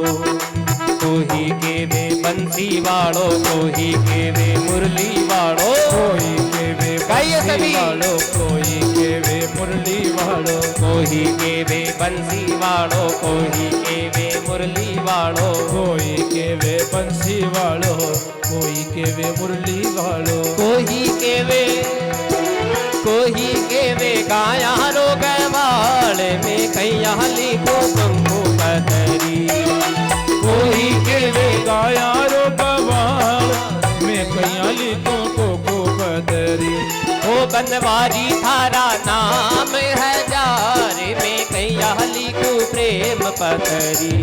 कोही केवे बंसी वालो, कोही केवे मुरली वालो, कोई केवे बंसी वालो, कोई केवे मुरली वालो, कोही केवे बंसी वालो, कोही केवे मुरली वालो, कोई केवे बंसी वालो, कोई केवे मुरली वालो, कोही केवे गाया रो गवाल में कैया लिखो कंकु पतरी, कोई केवे गाया रो गवाल में कैया लिखो को पतरी। ओ बनवारी थारा नाम हजार में कैया लिखो प्रेम पतरी,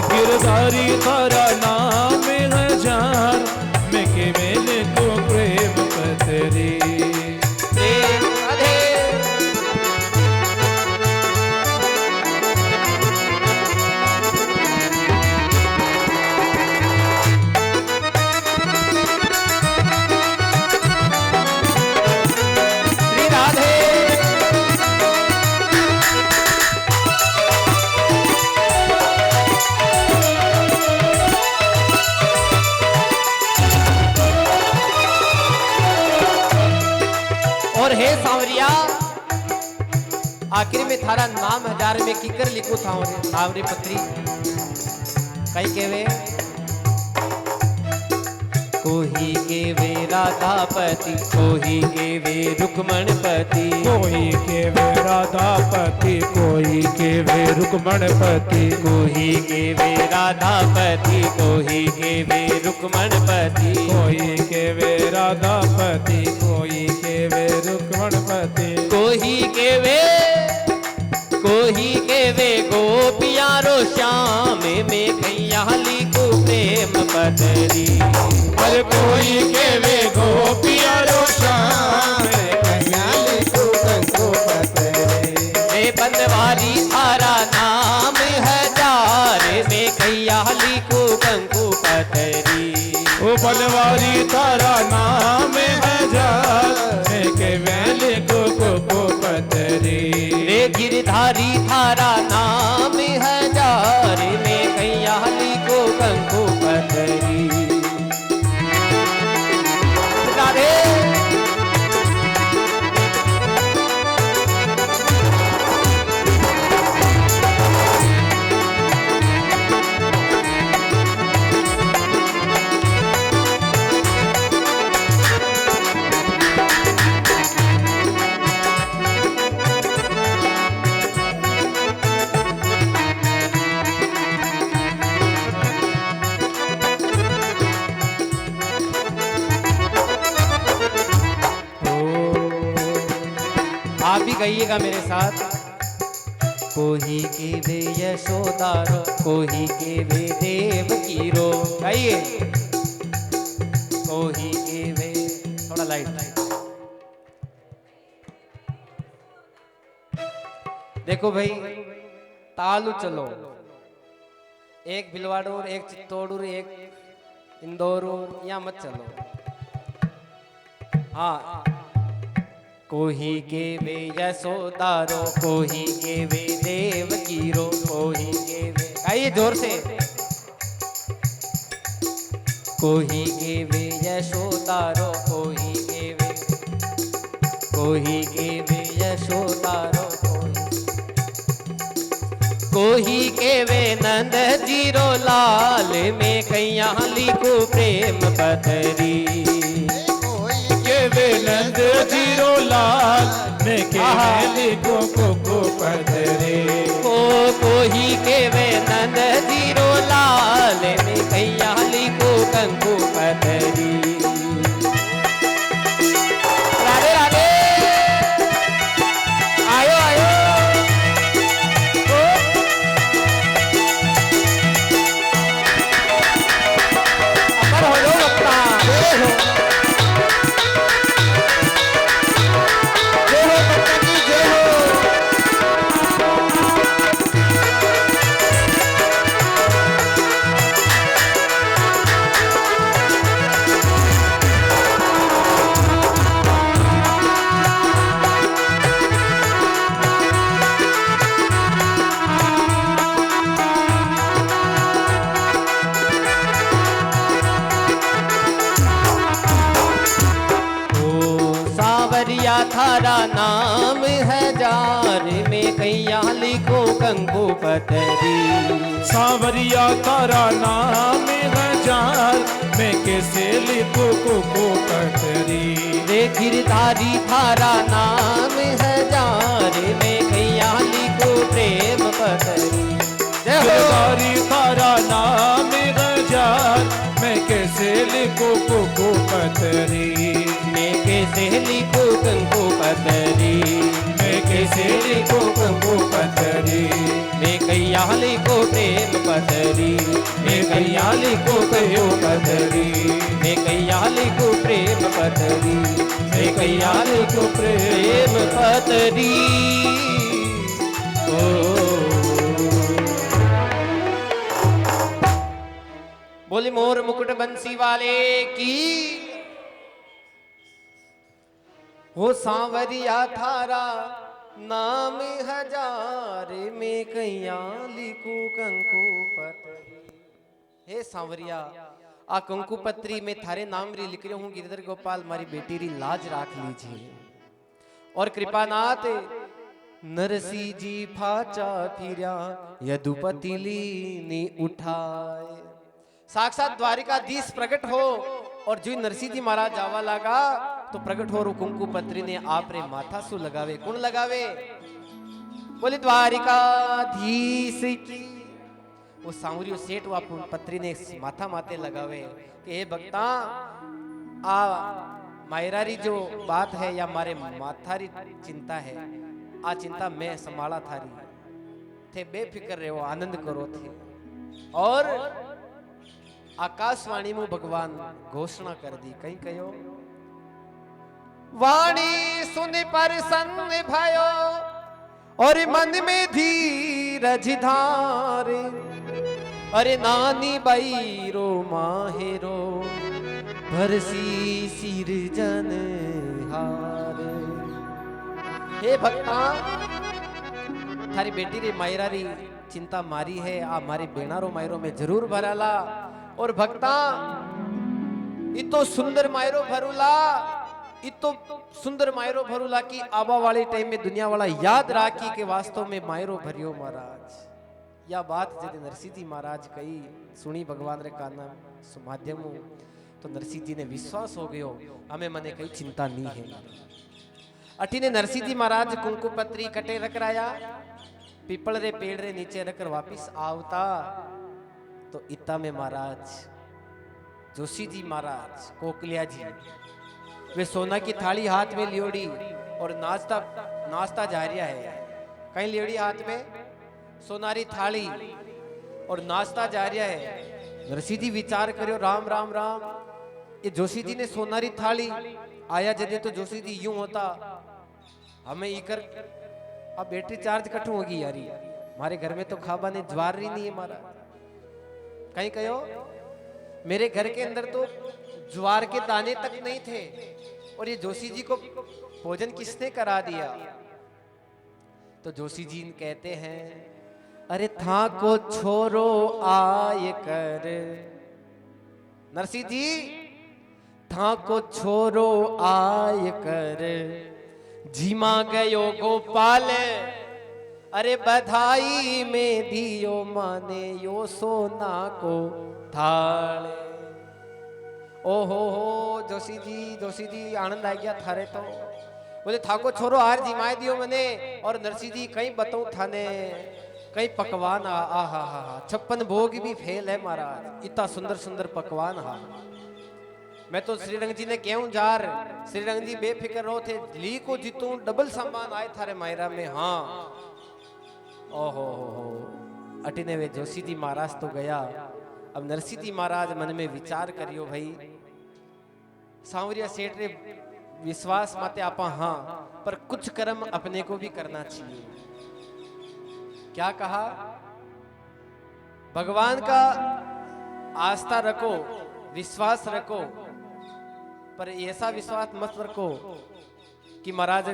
गिरधारी थारा नाम हजार में केवे लिखो प्रेम पतरी। और हे सांवरिया, आखिर में थारा नाम हजार में किकर लिखू था सांवरी पत्री कई केवे, कोही केवे राधापति, कोही केवे रुक्मणपति, कोई केवे राधापति, कोई केवे रुक्मणपति, कोही केवे राधापति, कोही केवे रुक्मणपति, कोई केवे राधापति, कोई केवे रुक्मणपति, कोही केवे गोपियारो श्याम में कैया लिखो प्रेम पतरी, अरे कोई केवे गोपियारो श्याम में कैया लिखो कंकु पतरी। हे बनवारी थारा नाम हजार में कैया लिखो कंकु पतरी, ओ बनवारी तारा नाम हजार में केवे लिखो को पतरी। रे गिरधारी थारा नाम हजार में कैया लिखो कंकु पतरी। राधे आप भी गाइएगा मेरे साथ। कोही केवे यशोदारो, कोही केवे देव की रो, गाइए। कोही केवे, थोड़ा लाइट। देखो भाई, तालू चलो, एक भिलवाड़ूर, एक चित्तौड़ूर, एक इंदौर, यहाँ मत चलो। हाँ, कोही केवे यशोदारो, कोही केवे देव की रो, कोही केवे, आइए जोर से। कोही केवे यशोदारो, कोही केवे यशोदारो, कोही केवे नंद जीरो लाल में कैया लिखो प्रेम पतरी, केवे नंद जीरो लाल में केवे लिखो को पतरी। कोही केवे नंद जीरो लाल में कैया लिखो कंकु पतरी। राधे राधे, आयो आयो। अमर हो लो अपना, जय हो। जय हो पत्नी की, जय हो। थारा नाम हजार में कैया लिखो कंकु पतरी। सांवरिया तारा नाम हजार मैं कैसे लिखूं कुकु पतरी। रे गिरधारी थारा नाम हजार में कैया लिखो प्रेम पतरी। जय हो। गिरधारी तारा नाम हजार मैं कैसे लिखूं कुकु पतरी। मैं कैसे लिखो कंकु पतरी। मैं कैसे लिखूं कुकु पतरी। मैं कैया लिखो प्रेम पतरी। मैं कैया लिखूं कुकु पतरी। मैं कैया लिखो प्रेम पतरी। मैं कैया लिखूं प्रेम पतरी। बोली मोर मुकुट बंसी वाले की। हो सांवरिया थारा नाम हजार में कैया लिखू कंकु पतरी। हे सांवरिया आ कंकु पत्री में थारे नाम री लिख रही हूं गिरधर गोपाल मारी बेटी री लाज राख लीजिए। और कृपानाथ नरसी जी फाचा फिरा यदुपति लीनी उठाए। साक्षात द्वारिकाधीश प्रकट हो और जो नरसिंह जी महाराज जावा लगा तो प्रकट हो कुंकु पत्री ने आप रे माथा सु लगावे। कौन लगावे? बोले द्वारिकाधीश की। वो सांवरियो सेठ वा पत्री ने माथा माथे लगावे कि हे भक्ता आ मायरारी जो बात है या मारे माथारी चिंता है आ चिंता मैं संभाला थारी थे बेफिक्र रहो आनंद करो थे। और आकाशवाणी में भगवान घोषणा कर दी कहीं कहो वाणी सुन प्रसन्न भयो और मन में धीरज धारे। अरे नानी बाई रो माहेरो भरसी सिर जन हारे। हे भक्ता थारी बेटी रे मायरा री चिंता मारी है आ मारी बेणारो मायरो में जरूर भराला। और भक्ता इतो सुंदर मायरो भरूला इतो सुंदर मायरो भरूला की आबा वाले टाइम में दुनिया वाला याद राखी के वास्तव में मायरो भरियो महाराज। या बात जब नरसिंह जी महाराज कही सुनी भगवान रे काना माध्यम तो नरसिंह जी ने विश्वास हो गयो हमें मने कई चिंता नहीं है। अठी ने नरसिंह जी महाराज कुंकु पत्री कटे रख राया पीपल रे पेड़ रे नीचे रखकर वापिस आवता तो इता में महाराज जोशी जी महाराज कोकलिया जी वे सोना की थाली हाथ में लियोड़ी और नाचता नाचता जा रहा है। कहीं लियोड़ी हाथ में सोनारी थाली और नाचता जा रहा है। नरसिंह जी विचार करो राम राम राम ये जोशी जी ने सोनारी थाली आया जदे तो जोशी जी यूं होता हमें इकर अब बैटरी चार्ज कठू होगी यारी हमारे घर में तो खाबा ने ज्वार ही नहीं है महाराज। कहीं कहो मेरे घर के अंदर तो ज्वार के दाने तक नहीं थे और ये जोशी जी को भोजन किसने करा दिया? तो जोशी जी कहते हैं अरे था को छोरो आय कर। नरसिंह जी था को छोरो आय कर जीमा गयो गोपाल। अरे बधाई में दियो माने यो सोना को थाल। ओहो हो जोशी जी आनंद आ गया थारे तो। बोले थाको छोरो हार जिमाए दियो मने। और नरसिंह जी कहीं बताऊं थाने कई पकवान आ हा हा 56 भोग भी फेल है महाराज। इतना सुंदर सुंदर पकवान हा। मैं तो श्रीरंग जी ने क्यों जार श्रीरंग जी बेफिक्र रो थे ली को जीतूं डबल सामान आए थारे मायरा में। हाँ ओहो हो अटिने वे जोशी जी महाराज तो गया। अब नरसिंह जी महाराज मन में विचार करियो भाई सांवरिया सेठ रे विश्वास माते आपा हाँ पर कुछ कर्म अपने को भी करना चाहिए। क्या कहा? भगवान का आस्था रखो विश्वास रखो पर ऐसा विश्वास मत रखो कि महाराज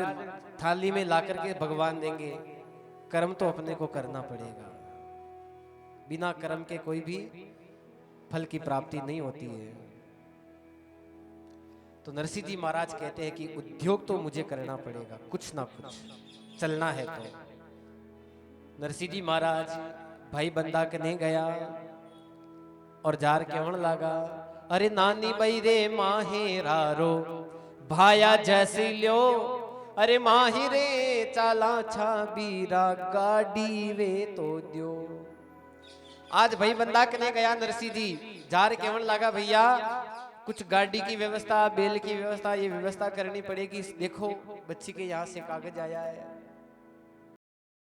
थाली में ला करके भगवान देंगे। कर्म तो अपने को करना पड़ेगा। बिना कर्म के कोई भी फल की प्राप्ति नहीं होती है। तो नरसिंह जी महाराज कहते हैं कि उद्योग तो मुझे करना पड़ेगा, कुछ ना कुछ चलना है। तो नरसिंह जी महाराज भाई बंदा कने गया और जार कहन लगा, अरे नानी बई रे माहेरारो भाया जैसी ल्यो, अरे माही रे चाला छा बीरा गाड़ी वे तो दियो। आज भाई बंदा कने गया नरसिंह जी, जार कहन लगा भैया कुछ गाड़ी की व्यवस्था, बेल की व्यवस्था, ये व्यवस्था करनी पड़ेगी। देखो बच्ची के यहाँ से कागज आया है।